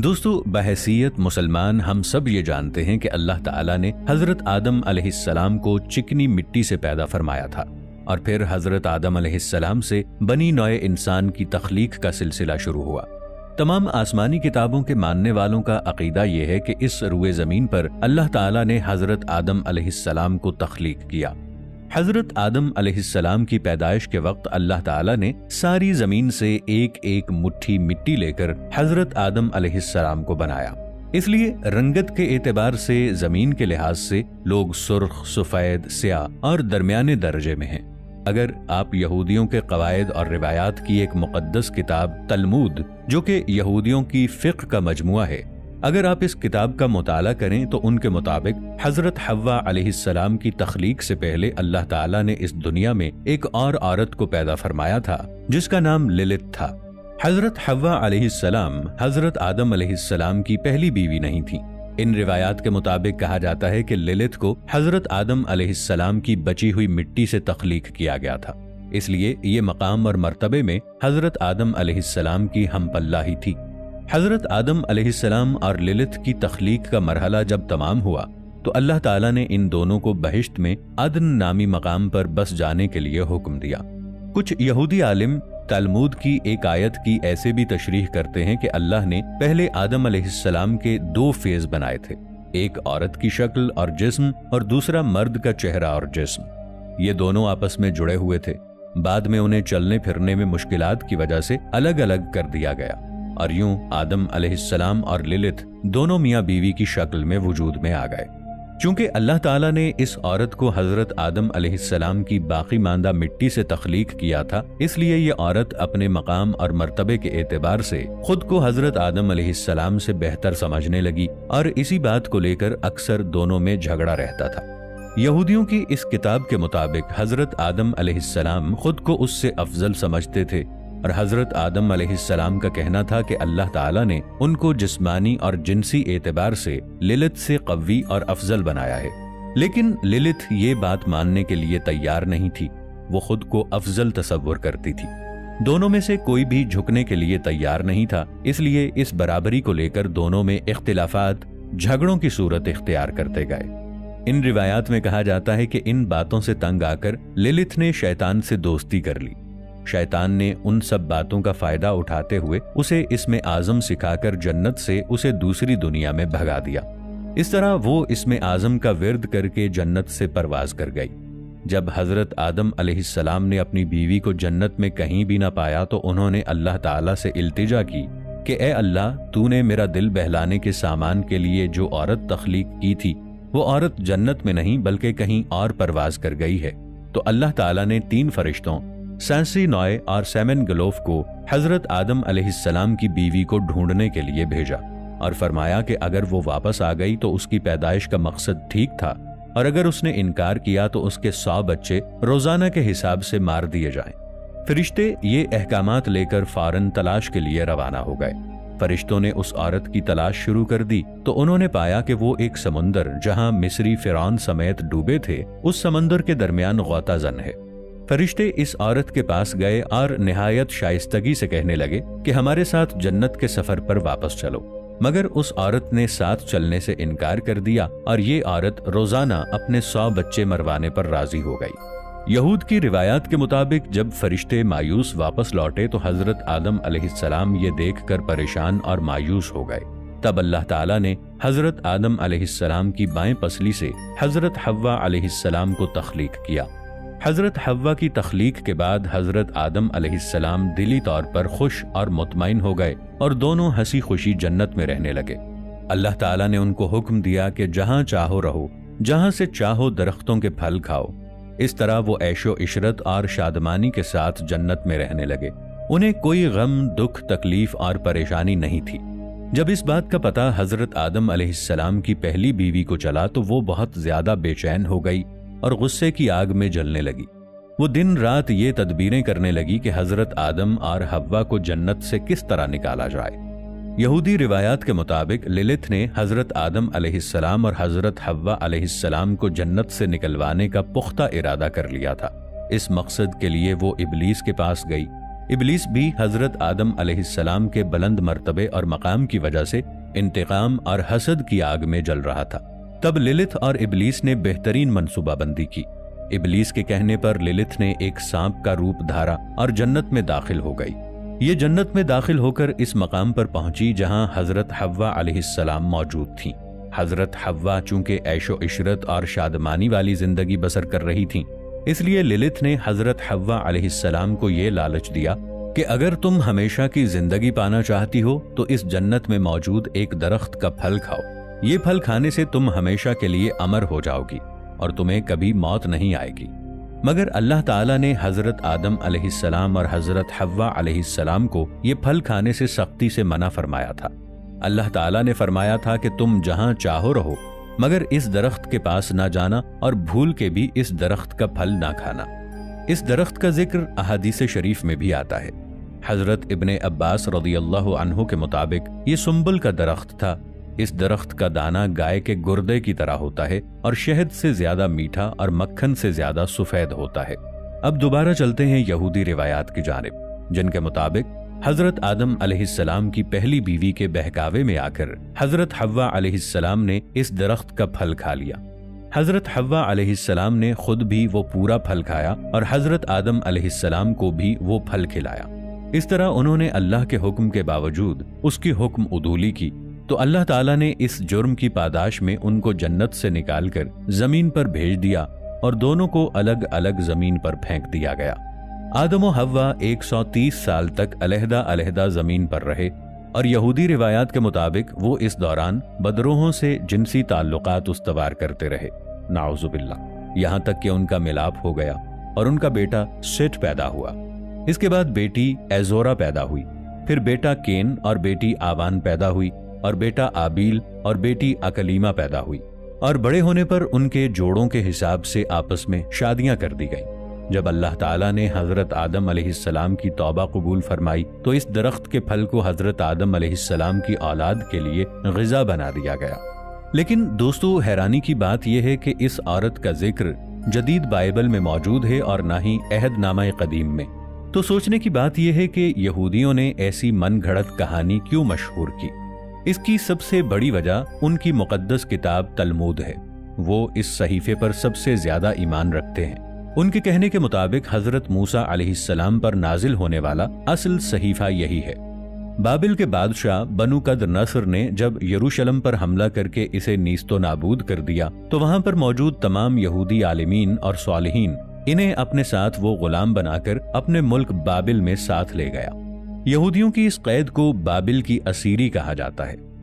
دوستو، بحیثیت مسلمان ہم سب یہ جانتے ہیں کہ اللہ تعالیٰ نے حضرت آدم علیہ السلام کو چکنی مٹی سے پیدا فرمایا تھا اور پھر حضرت آدم علیہ السلام سے بنی نوع انسان کی تخلیق کا سلسلہ شروع ہوا۔ تمام آسمانی کتابوں کے ماننے والوں کا عقیدہ یہ ہے کہ اس روئے زمین پر اللہ تعالیٰ نے حضرت آدم علیہ السلام کو تخلیق کیا۔ حضرت آدم علیہ السلام کی پیدائش کے وقت اللہ تعالیٰ نے ساری زمین سے ایک ایک مٹھی مٹی لے کر حضرت آدم علیہ السلام کو بنایا۔ اس لیے رنگت کے اعتبار سے زمین کے لحاظ سے لوگ سرخ، سفید، سیاہ اور درمیانے درجے میں ہیں۔ اگر آپ یہودیوں کے قواعد اور روایات کی ایک مقدس کتاب تلمود، جو کہ یہودیوں کی فقہ کا مجموعہ ہے، اگر آپ اس کتاب کا مطالعہ کریں تو ان کے مطابق حضرت حوا علیہ السلام کی تخلیق سے پہلے اللہ تعالیٰ نے اس دنیا میں ایک اور عورت کو پیدا فرمایا تھا جس کا نام للت تھا۔ حضرت حوا علیہ السلام حضرت آدم علیہ السلام کی پہلی بیوی نہیں تھی۔ ان روایات کے مطابق کہا جاتا ہے کہ للت کو حضرت آدم علیہ السلام کی بچی ہوئی مٹی سے تخلیق کیا گیا تھا، اس لیے یہ مقام اور مرتبے میں حضرت آدم علیہ السلام کی ہم پلہ ہی تھی۔ حضرت آدم علیہ السلام اور للت کی تخلیق کا مرحلہ جب تمام ہوا تو اللہ تعالیٰ نے ان دونوں کو بہشت میں عدن نامی مقام پر بس جانے کے لیے حکم دیا۔ کچھ یہودی عالم تلمود کی ایک آیت کی ایسے بھی تشریح کرتے ہیں کہ اللہ نے پہلے آدم علیہ السلام کے دو فیز بنائے تھے، ایک عورت کی شکل اور جسم اور دوسرا مرد کا چہرہ اور جسم۔ یہ دونوں آپس میں جڑے ہوئے تھے، بعد میں انہیں چلنے پھرنے میں مشکلات کی وجہ سے الگ الگ کر دیا گیا، اور یوں آدم علیہ السلام اور للت دونوں میاں بیوی کی شکل میں وجود میں آ گئے۔ چونکہ اللہ تعالیٰ نے اس عورت کو حضرت آدم علیہ السلام کی باقی ماندہ مٹی سے تخلیق کیا تھا، اس لیے یہ عورت اپنے مقام اور مرتبے کے اعتبار سے خود کو حضرت آدم علیہ السلام سے بہتر سمجھنے لگی، اور اسی بات کو لے کر اکثر دونوں میں جھگڑا رہتا تھا۔ یہودیوں کی اس کتاب کے مطابق حضرت آدم علیہ السلام خود کو اس سے افضل سمجھتے تھے، اور حضرت آدم علیہ السلام کا کہنا تھا کہ اللہ تعالیٰ نے ان کو جسمانی اور جنسی اعتبار سے للت سے قوی اور افضل بنایا ہے، لیکن للت یہ بات ماننے کے لیے تیار نہیں تھی، وہ خود کو افضل تصور کرتی تھی۔ دونوں میں سے کوئی بھی جھکنے کے لیے تیار نہیں تھا، اس لیے اس برابری کو لے کر دونوں میں اختلافات جھگڑوں کی صورت اختیار کرتے گئے۔ ان روایات میں کہا جاتا ہے کہ ان باتوں سے تنگ آ کر للت نے شیطان سے دوستی کر لی۔ شیطان نے ان سب باتوں کا فائدہ اٹھاتے ہوئے اسے اسم اعظم سکھا کر جنت سے اسے دوسری دنیا میں بھگا دیا۔ اس طرح وہ اسم اعظم کا ورد کر کے جنت سے پرواز کر گئی۔ جب حضرت آدم علیہ السلام نے اپنی بیوی کو جنت میں کہیں بھی نہ پایا تو انہوں نے اللہ تعالیٰ سے التجا کی کہ اے اللہ، تو نے میرا دل بہلانے کے سامان کے لیے جو عورت تخلیق کی تھی وہ عورت جنت میں نہیں بلکہ کہیں اور پرواز کر گئی ہے۔ تو اللہ تعالیٰ نے 3 فرشتوں سینسی نوئے اور سیمن گلوف کو حضرت آدم علیہ السلام کی بیوی کو ڈھونڈنے کے لیے بھیجا، اور فرمایا کہ اگر وہ واپس آ گئی تو اس کی پیدائش کا مقصد ٹھیک تھا، اور اگر اس نے انکار کیا تو اس کے 100 بچے روزانہ کے حساب سے مار دیے جائیں۔ فرشتے یہ احکامات لے کر فوراً تلاش کے لیے روانہ ہو گئے۔ فرشتوں نے اس عورت کی تلاش شروع کر دی تو انہوں نے پایا کہ وہ ایک سمندر جہاں مصری فرعون سمیت ڈوبے تھے، اس سمندر کے درمیان غوطہ زن ہے۔ فرشتے اس عورت کے پاس گئے اور نہایت شائستگی سے کہنے لگے کہ ہمارے ساتھ جنت کے سفر پر واپس چلو، مگر اس عورت نے ساتھ چلنے سے انکار کر دیا، اور یہ عورت روزانہ اپنے 100 بچے مروانے پر راضی ہو گئی۔ یہود کی روایات کے مطابق جب فرشتے مایوس واپس لوٹے تو حضرت آدم علیہ السلام یہ دیکھ کر پریشان اور مایوس ہو گئے۔ تب اللہ تعالیٰ نے حضرت آدم علیہ السلام کی بائیں پسلی سے حضرت حوا علیہ السلام کو تخلیق کیا۔ حضرت حوا کی تخلیق کے بعد حضرت آدم علیہ السلام دلی طور پر خوش اور مطمئن ہو گئے اور دونوں ہنسی خوشی جنت میں رہنے لگے۔ اللہ تعالیٰ نے ان کو حکم دیا کہ جہاں چاہو رہو، جہاں سے چاہو درختوں کے پھل کھاؤ۔ اس طرح وہ عیش و عشرت اور شادمانی کے ساتھ جنت میں رہنے لگے۔ انہیں کوئی غم، دکھ، تکلیف اور پریشانی نہیں تھی۔ جب اس بات کا پتہ حضرت آدم علیہ السلام کی پہلی بیوی کو چلا تو وہ بہت زیادہ بے چین ہو گئی اور غصے کی آگ میں جلنے لگی۔ وہ دن رات یہ تدبیریں کرنے لگی کہ حضرت آدم اور حوا کو جنت سے کس طرح نکالا جائے۔ یہودی روایات کے مطابق للت نے حضرت آدم علیہ السلام اور حضرت حوا علیہ السلام کو جنت سے نکلوانے کا پختہ ارادہ کر لیا تھا۔ اس مقصد کے لیے وہ ابلیس کے پاس گئی۔ ابلیس بھی حضرت آدم علیہ السلام کے بلند مرتبے اور مقام کی وجہ سے انتقام اور حسد کی آگ میں جل رہا تھا۔ تب للت اور ابلیس نے بہترین منصوبہ بندی کی۔ ابلیس کے کہنے پر للت نے ایک سانپ کا روپ دھارا اور جنت میں داخل ہو گئی۔ یہ جنت میں داخل ہو کر اس مقام پر پہنچی جہاں حضرت حوا علیہ السلام موجود تھیں۔ حضرت حوا چونکہ عیش و عشرت اور شادمانی والی زندگی بسر کر رہی تھیں، اس لیے للت نے حضرت حوا علیہ السلام کو یہ لالچ دیا کہ اگر تم ہمیشہ کی زندگی پانا چاہتی ہو تو اس جنت میں موجود ایک درخت کا پھل کھاؤ۔ یہ پھل کھانے سے تم ہمیشہ کے لیے امر ہو جاؤ گی اور تمہیں کبھی موت نہیں آئے گی۔ مگر اللہ تعالیٰ نے حضرت آدم علیہ السلام اور حضرت حوا علیہ السلام کو یہ پھل کھانے سے سختی سے منع فرمایا تھا۔ اللہ تعالیٰ نے فرمایا تھا کہ تم جہاں چاہو رہو، مگر اس درخت کے پاس نہ جانا اور بھول کے بھی اس درخت کا پھل نہ کھانا۔ اس درخت کا ذکر احادیث شریف میں بھی آتا ہے۔ حضرت ابن عباس رضی اللہ عنہ کے مطابق یہ سنبل کا درخت تھا۔ اس درخت کا دانہ گائے کے گردے کی طرح ہوتا ہے اور شہد سے زیادہ میٹھا اور مکھن سے زیادہ سفید ہوتا ہے۔ اب دوبارہ چلتے ہیں یہودی روایات کی جانب، جن کے مطابق حضرت آدم علیہ السلام کی پہلی بیوی کے بہکاوے میں آ کر حضرت حوا علیہ السلام نے اس درخت کا پھل کھا لیا۔ حضرت حوا علیہ السلام نے خود بھی وہ پورا پھل کھایا اور حضرت آدم علیہ السلام کو بھی وہ پھل کھلایا۔ اس طرح انہوں نے اللہ کے حکم کے باوجود اس کی حکم عدولی کی، تو اللہ تعالیٰ نے اس جرم کی پاداش میں ان کو جنت سے نکال کر زمین پر بھیج دیا اور دونوں کو الگ الگ زمین پر پھینک دیا گیا۔ آدم و حوا 130 سال تک علیحدہ علیحدہ زمین پر رہے اور یہودی روایات کے مطابق وہ اس دوران بدروحوں سے جنسی تعلقات استوار کرتے رہے، نعوذ باللہ، یہاں تک کہ ان کا ملاپ ہو گیا اور ان کا بیٹا سیٹ پیدا ہوا۔ اس کے بعد بیٹی ایزورا پیدا ہوئی، پھر بیٹا کین اور بیٹی آوان پیدا ہوئی، اور بیٹا آبیل اور بیٹی اکلیمہ پیدا ہوئی، اور بڑے ہونے پر ان کے جوڑوں کے حساب سے آپس میں شادیاں کر دی گئیں۔ جب اللہ تعالیٰ نے حضرت آدم علیہ السلام کی توبہ قبول فرمائی تو اس درخت کے پھل کو حضرت آدم علیہ السلام کی اولاد کے لیے غذا بنا دیا گیا۔ لیکن دوستو، حیرانی کی بات یہ ہے کہ اس عورت کا ذکر جدید بائبل میں موجود ہے اور نہ ہی عہد نامہ قدیم میں۔ تو سوچنے کی بات یہ ہے کہ یہودیوں نے ایسی من گھڑت کہانی کیوں مشہور کی؟ اس کی سب سے بڑی وجہ ان کی مقدس کتاب تلمود ہے۔ وہ اس صحیفے پر سب سے زیادہ ایمان رکھتے ہیں۔ ان کے کہنے کے مطابق حضرت موسیٰ علیہ السلام پر نازل ہونے والا اصل صحیفہ یہی ہے۔ بابل کے بادشاہ بنو قد نصر نے جب یروشلم پر حملہ کر کے اسے نیست و نابود کر دیا تو وہاں پر موجود تمام یہودی عالمین اور صالحین انہیں اپنے ساتھ وہ غلام بنا کر اپنے ملک بابل میں ساتھ لے گیا۔ یہودیوں کی اس قید کو بابل کی اسیری کہا جاتا ہے۔